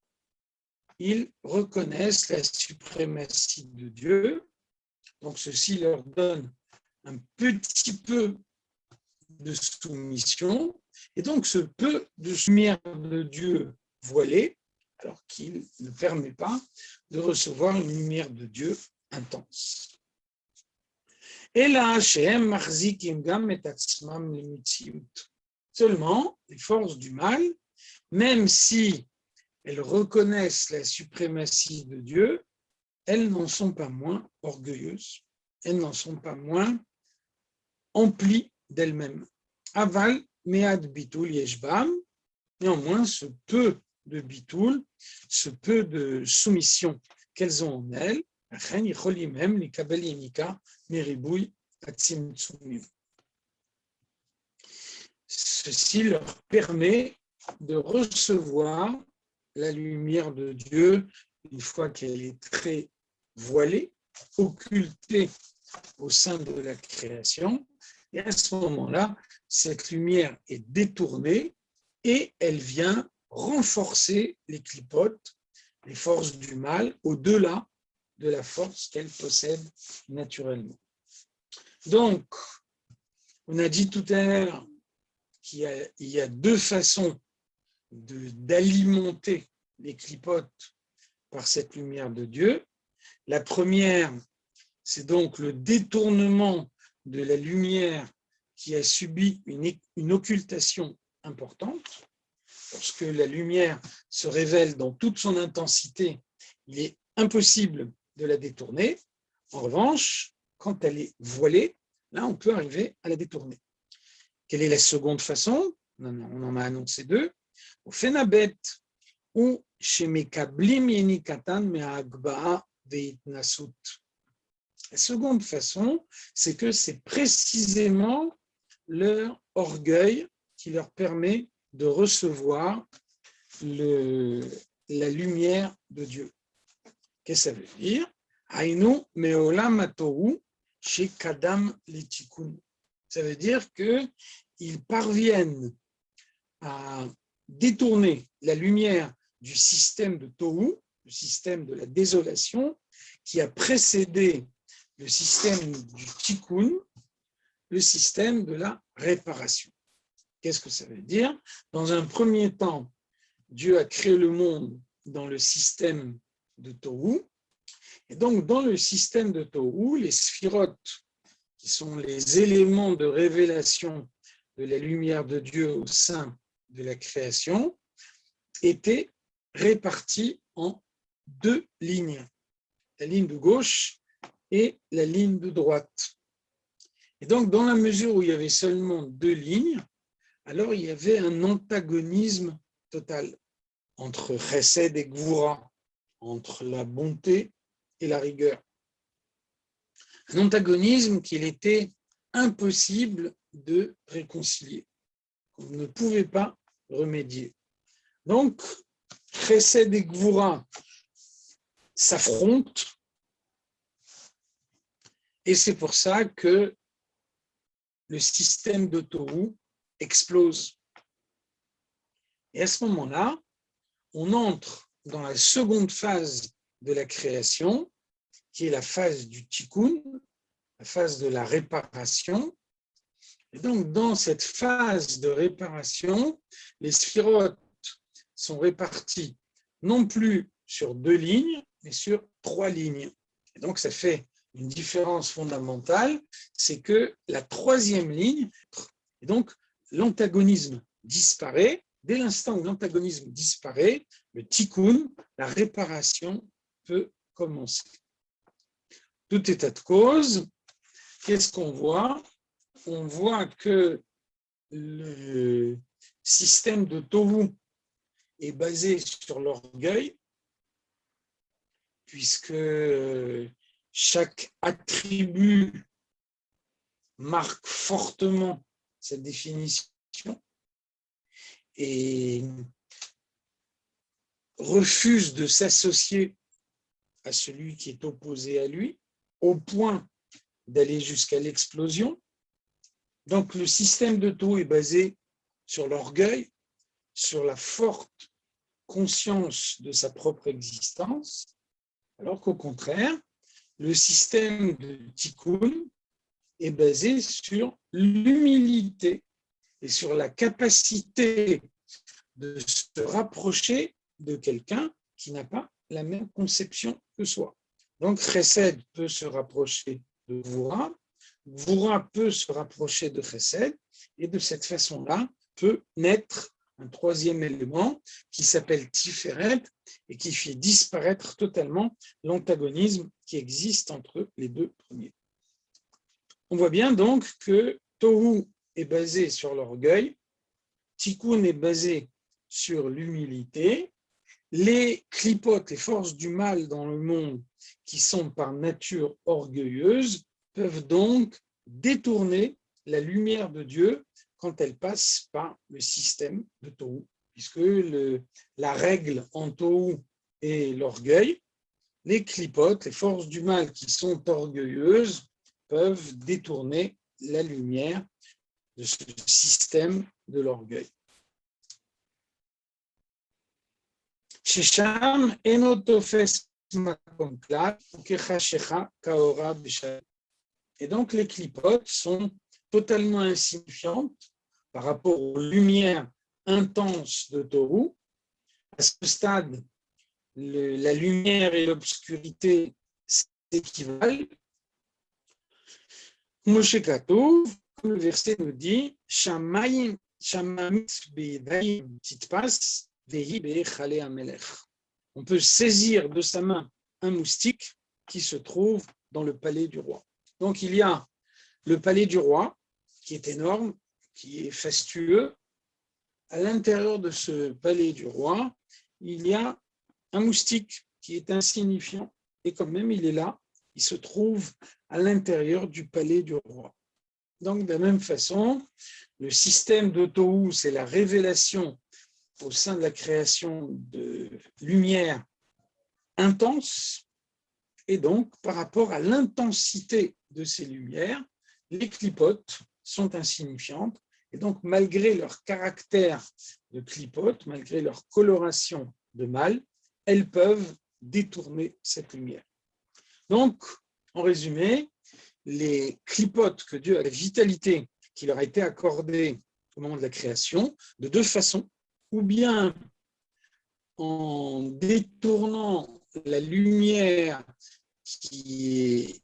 ils reconnaissent la suprématie de Dieu. Donc, ceci leur donne un petit peu de soumission. Et donc, ce peu de lumière de Dieu voilée, alors qu'il ne permet pas de recevoir une lumière de Dieu intense. Seulement, les forces du mal, même si elles reconnaissent la suprématie de Dieu, elles n'en sont pas moins orgueilleuses, elles n'en sont pas moins emplies d'elles-mêmes. Aval, mead bitul yeshbam, néanmoins, ce peu de bitoul, ce peu de soumission qu'elles ont en elles, ceci leur permet de recevoir la lumière de Dieu une fois qu'elle est très voilée, occultée au sein de la création. Et à ce moment-là, cette lumière est détournée et elle vient renforcer les clipotes, les forces du mal, au-delà de la force qu'elles possèdent naturellement. Donc, on a dit tout à l'heure qu'il y a deux façons d'alimenter les clipotes par cette lumière de Dieu. La première, c'est donc le détournement de la lumière qui a subi une occultation importante. Lorsque la lumière se révèle dans toute son intensité, il est impossible de la détourner. En revanche, quand elle est voilée, là, on peut arriver à la détourner. Quelle est la seconde façon? On en a annoncé deux. Au Fenabet, ou chez Mekablim Yenikatan Me'agba'a Veitnasut. La seconde façon, c'est que c'est précisément leur orgueil qui leur permet de recevoir la lumière de Dieu. Qu'est-ce que ça veut dire? Aïnou me'olam atohu chez kadam letikun. Ça veut dire qu'ils parviennent à détourner la lumière du système de Tohu, le système de la désolation, qui a précédé le système du Tikkun, le système de la réparation. Qu'est-ce que ça veut dire? Dans un premier temps, Dieu a créé le monde dans le système de Tohu, et donc dans le système de Tohu, les sphirotes, qui sont les éléments de révélation de la lumière de Dieu au sein de la création, étaient répartis en deux lignes, la ligne de gauche et la ligne de droite. Et donc, dans la mesure où il y avait seulement deux lignes, alors il y avait un antagonisme total entre Chesed et Gvura, entre la bonté et la rigueur. Un antagonisme qu'il était impossible de réconcilier, qu'on ne pouvait pas remédier. Donc, Chesed et Gvura s'affrontent, et c'est pour ça que le système de Tohu explose. Et à ce moment-là, on entre dans la seconde phase de la création, qui est la phase du tikkun, la phase de la réparation. Et donc, dans cette phase de réparation, les sphirotes sont répartis non plus sur deux lignes, mais sur trois lignes. Et donc, ça fait une différence fondamentale, c'est que la troisième ligne, et donc l'antagonisme disparaît. Dès l'instant où l'antagonisme disparaît, le tikkun, la réparation, peut commencer. Tout état de cause, qu'est-ce qu'on voit? On voit que le système de Tohu est basé sur l'orgueil, puisque chaque attribut marque fortement cette définition et refuse de s'associer à celui qui est opposé à lui, au point d'aller jusqu'à l'explosion. Donc le système de Tohu est basé sur l'orgueil, sur la forte conscience de sa propre existence, alors qu'au contraire, le système de Tikkun est basé sur l'humilité et sur la capacité de se rapprocher de quelqu'un qui n'a pas la même conception que soi. Donc, Chesed peut se rapprocher de Gvura, Gvura peut se rapprocher de Chesed, et de cette façon-là peut naître un troisième élément qui s'appelle Tiferet et qui fait disparaître totalement l'antagonisme qui existe entre les deux premiers. On voit bien donc que Tohu est basé sur l'orgueil, Tikkun est basé sur l'humilité, les clipotes, les forces du mal dans le monde qui sont par nature orgueilleuses, peuvent donc détourner la lumière de Dieu quand elle passe par le système de Tohu, puisque la règle en Tohu est l'orgueil. Les clipotes, les forces du mal qui sont orgueilleuses, peuvent détourner la lumière de ce système de l'orgueil. Shesham eno tofes makom klal ukechashecha kaora b'shalom. Et donc les clipotes sont totalement insignifiantes par rapport aux lumières intenses de Tohu. À ce stade, la lumière et l'obscurité s'équivalent. Moshe Katouv, comme le verset nous dit, Shamayim shamamit be'yadayim titpas vehi be'echalei hamelech. On peut saisir de sa main un moustique qui se trouve dans le palais du roi. Donc il y a le palais du roi qui est énorme, qui est fastueux. À l'intérieur de ce palais du roi, il y a un moustique qui est insignifiant et quand même il est là, il se trouve à l'intérieur du palais du roi. Donc de la même façon, le système de Tohu, c'est la révélation au sein de la création de lumière intense, et donc par rapport à l'intensité de ces lumières, les clipotes sont insignifiantes, et donc malgré leur caractère de clipote, malgré leur coloration de mal, elles peuvent détourner cette lumière. Donc, en résumé, les clipotes que Dieu a, la vitalité qui leur a été accordée au moment de la création, de deux façons, ou bien en détournant la lumière qui est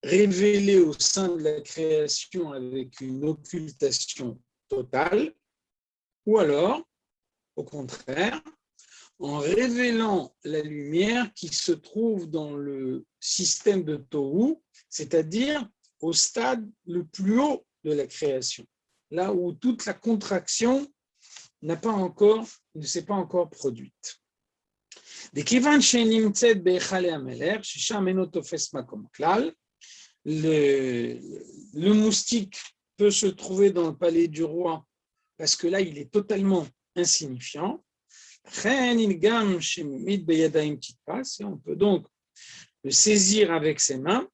révélée au sein de la création avec une occultation totale, ou alors, au contraire, en révélant la lumière qui se trouve dans le système de Tohu, c'est-à-dire au stade le plus haut de la création, là où toute la contraction ne s'est pas encore produite. Le moustique peut se trouver dans le palais du roi parce que là, il est totalement insignifiant. Et on peut donc le saisir avec ses mains.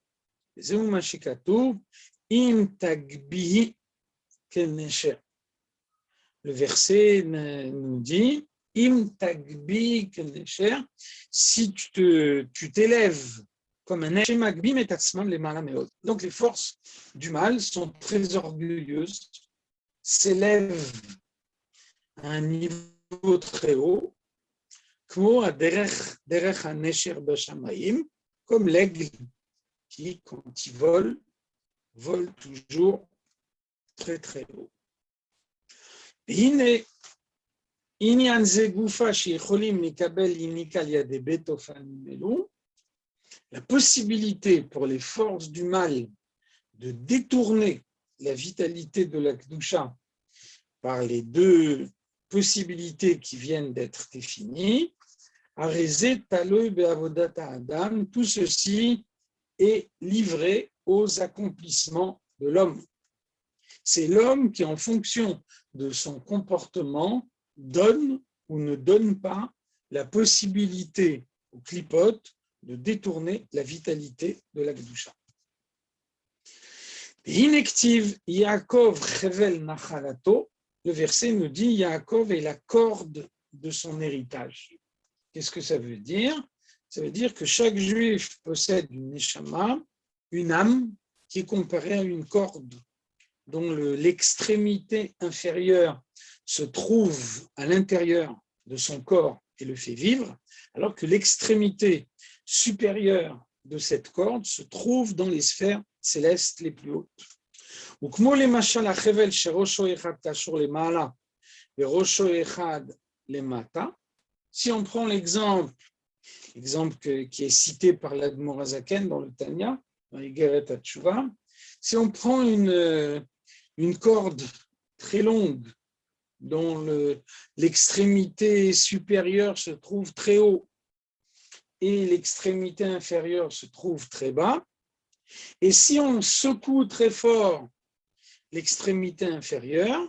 Le verset nous dit si tu t'élèves comme un écher. Donc les forces du mal sont très orgueilleuses, s'élèvent à un niveau très haut, comme l'aigle qui, quand il vole toujours très très haut. La possibilité pour les forces du mal de détourner la vitalité de la Kedusha par les deux possibilités qui viennent d'être définies, tout ceci est livré aux accomplissements de l'homme. C'est l'homme qui, en fonction de son comportement, donne ou ne donne pas la possibilité aux clipotes de détourner la vitalité de la Kedusha. Inactive Yaakov Chevel Nachalato, le verset nous dit Yaakov est la corde de son héritage. Qu'est-ce que ça veut dire? Ça veut dire que chaque juif possède une neshama, une âme, qui est comparée à une corde, dont l'extrémité inférieure se trouve à l'intérieur de son corps et le fait vivre, alors que l'extrémité supérieure de cette corde se trouve dans les sphères célestes les plus hautes. Si on prend l'exemple qui est cité par l'Admor Hazaken dans le Tanya, dans l'Igeret HaTshuva, si on prend une corde très longue dont l'extrémité supérieure se trouve très haut et l'extrémité inférieure se trouve très bas, et si on secoue très fort l'extrémité inférieure,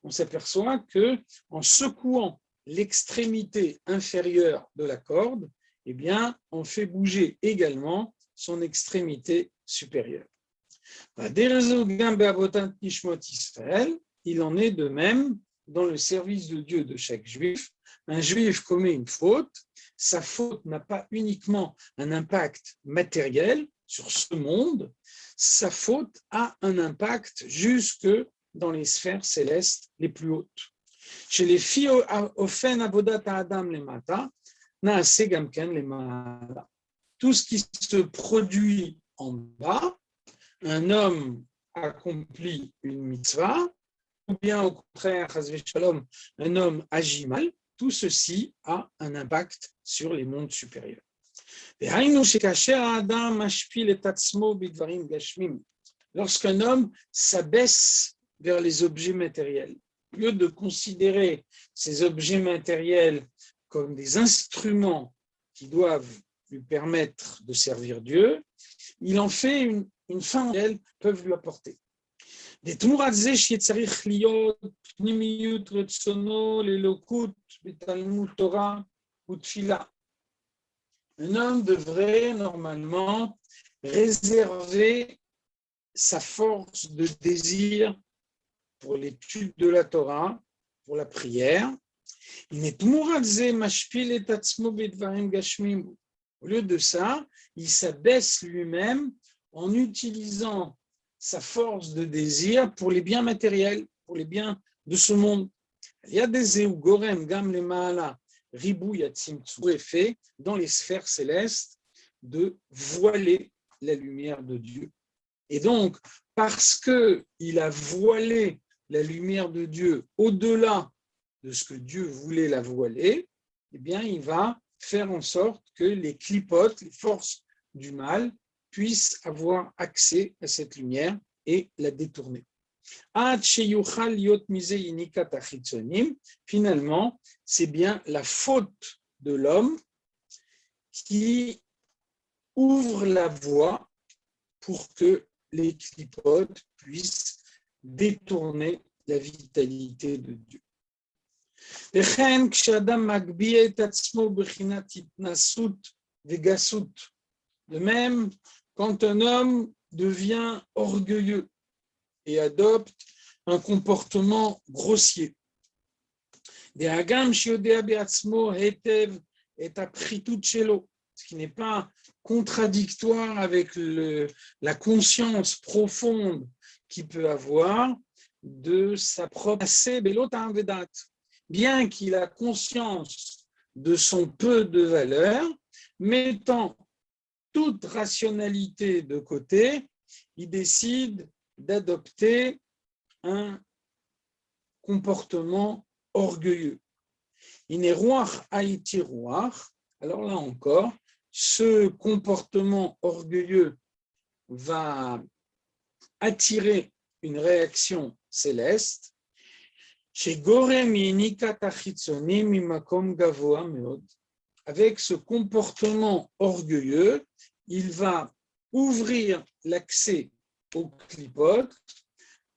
on s'aperçoit que en secouant l'extrémité inférieure de la corde, eh bien, on fait bouger également son extrémité supérieure. Il en est de même dans le service de Dieu de chaque juif. Un juif commet une faute, sa faute n'a pas uniquement un impact matériel sur ce monde, sa faute a un impact jusque dans les sphères célestes les plus hautes. Chez les filles ofen avodat adam lemata, naase gamken lemala. Tout ce qui se produit en bas, un homme accomplit une mitzvah, ou bien au contraire, un homme agit mal, tout ceci a un impact sur les mondes supérieurs. Lorsqu'un homme s'abaisse vers les objets matériels, au lieu de considérer ces objets matériels comme des instruments qui doivent lui permettre de servir Dieu, il en fait une fin qu'elles peuvent lui apporter. Un homme devrait normalement réserver sa force de désir pour l'étude de la Torah, pour la prière. Au lieu de ça, il s'abaisse lui-même en utilisant sa force de désir pour les biens matériels, pour les biens de ce monde. Il y a des gorem gam le maala ribou yatzim effet dans les sphères célestes de voiler la lumière de Dieu. Et donc, parce qu'il a voilé la lumière de Dieu au-delà de ce que Dieu voulait la voiler, eh bien, il va faire en sorte que les clipotes, les forces du mal, puissent avoir accès à cette lumière et la détourner. Finalement, c'est bien la faute de l'homme qui ouvre la voie pour que les clipotes puissent détourner la vitalité de Dieu. De même, quand un homme devient orgueilleux et adopte un comportement grossier, ce qui n'est pas contradictoire avec la conscience profonde qu'il peut avoir de sa propre bien qu'il a conscience de son peu de valeur, mettant toute rationalité de côté, il décide d'adopter un comportement orgueilleux. Alors là encore, ce comportement orgueilleux va attirer une réaction céleste. Avec ce comportement orgueilleux, il va ouvrir l'accès aux clipotes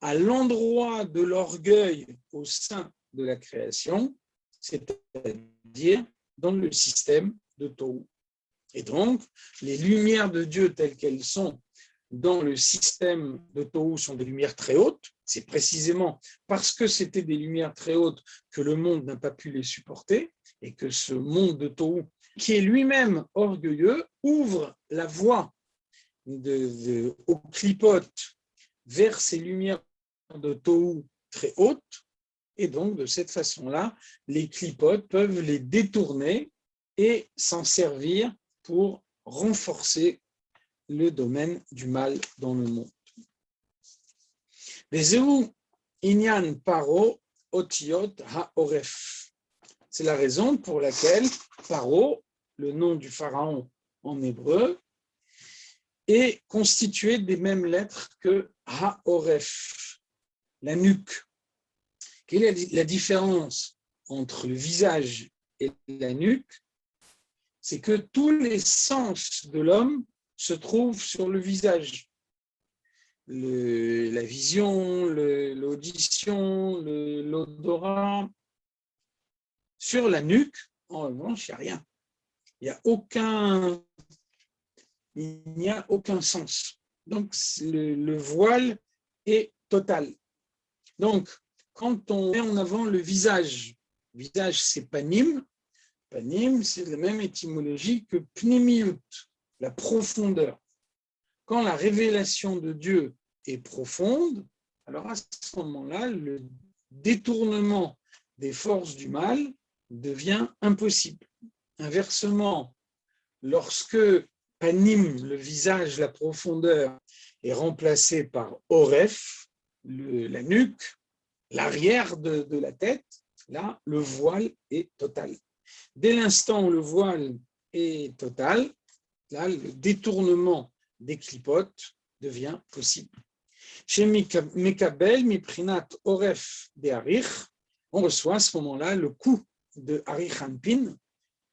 à l'endroit de l'orgueil au sein de la création, c'est-à-dire dans le système de Tohu. Et donc, les lumières de Dieu telles qu'elles sont dans le système de Tohu sont des lumières très hautes. C'est précisément parce que c'était des lumières très hautes que le monde n'a pas pu les supporter et que ce monde de Tohu, qui est lui-même orgueilleux, ouvre la voie aux clipotes vers ces lumières de Tohu très hautes. Et donc, de cette façon-là, les clipotes peuvent les détourner et s'en servir pour renforcer le domaine du mal dans le monde. Vezeu inyan paro otiot haoref. C'est la raison pour laquelle Paro, le nom du pharaon en hébreu, est constitué des mêmes lettres que haoref, la nuque. Quelle est la différence entre le visage et la nuque? C'est que tous les sens de l'homme se trouvent sur le visage. La vision, l'audition, l'odorat. Sur la nuque, en revanche, il n'y a rien. Il n'y a aucun sens. Donc, le voile est total. Donc, quand on met en avant le visage c'est panim. Panim, c'est la même étymologie que pnimiut, la profondeur. Quand la révélation de Dieu est profonde, alors à ce moment-là, le détournement des forces du mal devient impossible. Inversement, lorsque panim, le visage, la profondeur, est remplacé par oref, la nuque, l'arrière de la tête, là, le voile est total. Dès l'instant où le voile est total, là, le détournement des clipotes devient possible. Chez Mekabel, Miprinat Oref de Harich, on reçoit à ce moment-là le coup de Harich Anpin,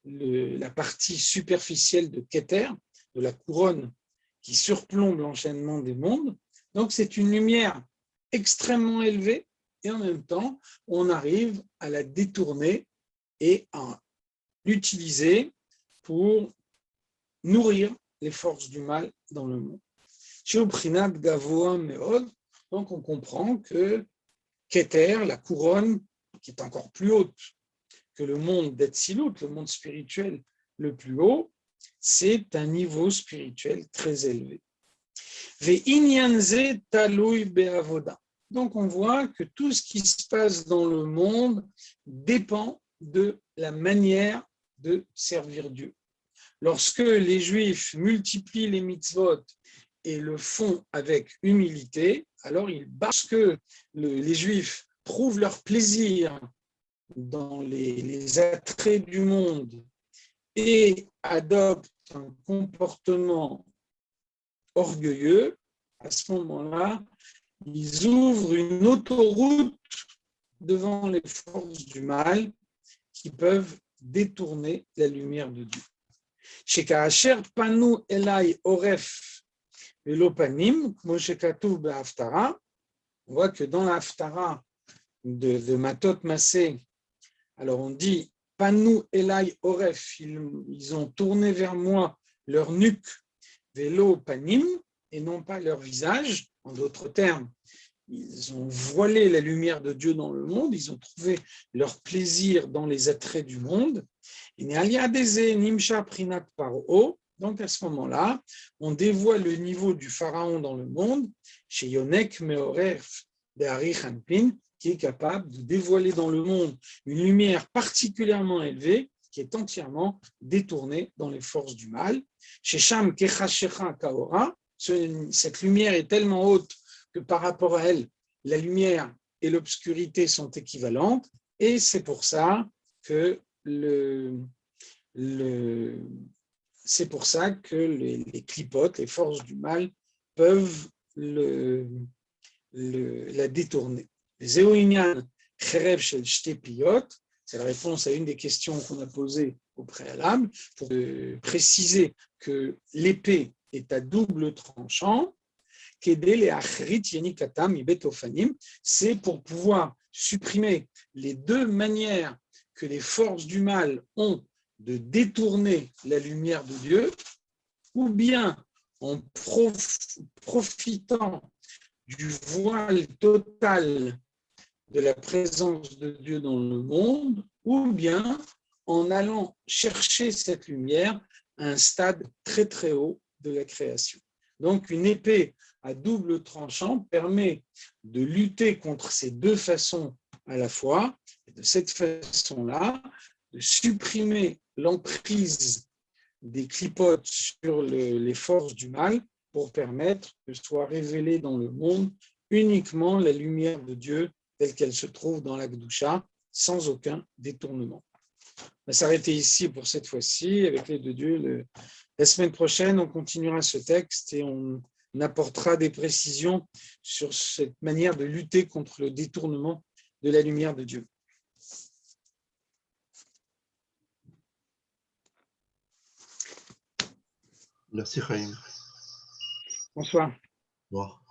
la partie superficielle de Keter, de la couronne qui surplombe l'enchaînement des mondes. Donc, c'est une lumière extrêmement élevée et en même temps, on arrive à la détourner et à l'utiliser pour nourrir les forces du mal dans le monde. Chez Oprinat Gavoa Meod, donc on comprend que Keter, la couronne, qui est encore plus haute que le monde d'Etzilut, le monde spirituel le plus haut, c'est un niveau spirituel très élevé. Ve'inyanze talui be'avoda. Donc on voit que tout ce qui se passe dans le monde dépend de la manière de servir Dieu. Lorsque les Juifs multiplient les mitzvot et le font avec humilité, alors parce que les Juifs trouvent leur plaisir dans les attraits du monde et adoptent un comportement orgueilleux, à ce moment-là, ils ouvrent une autoroute devant les forces du mal qui peuvent détourner la lumière de Dieu. Chez Kaacher Panu Elai Oref Velopanim, Moshe Katuv Be'Haftara, on voit que dans la Haftara de Matot Massé, alors on dit Panu Elai Oref, ils ont tourné vers moi leur nuque, Velo Panim, et non pas leur visage. En d'autres termes, ils ont voilé la lumière de Dieu dans le monde, ils ont trouvé leur plaisir dans les attraits du monde. Donc à ce moment-là, on dévoile le niveau du pharaon dans le monde, chez Yonek Meoref de Harich Anpin, qui est capable de dévoiler dans le monde une lumière particulièrement élevée, qui est entièrement détournée dans les forces du mal. Chez Sham Kechashecha Kaora, cette lumière est tellement haute que par rapport à elle, la lumière et l'obscurité sont équivalentes, et c'est pour ça que les clipotes, les forces du mal, peuvent la détourner. Zéoïnian Cherev Shel Shtepiyot, c'est la réponse à une des questions qu'on a posées au préalable, pour préciser que l'épée est à double tranchant. c'est pour pouvoir supprimer les deux manières que les forces du mal ont de détourner la lumière de Dieu, ou bien en profitant du voile total de la présence de Dieu dans le monde, ou bien en allant chercher cette lumière à un stade très très haut de la création. Donc une épée à double tranchant permet de lutter contre ces deux façons à la fois, et de cette façon-là, de supprimer l'emprise des clipotes sur les forces du mal pour permettre que soit révélée dans le monde uniquement la lumière de Dieu telle qu'elle se trouve dans l'Akdoucha, sans aucun détournement. On va s'arrêter ici pour cette fois-ci, avec l'aide de Dieu. La semaine prochaine, on continuera ce texte et on apportera des précisions sur cette manière de lutter contre le détournement de la lumière de Dieu. Merci, Chaim. Bonsoir. Au revoir.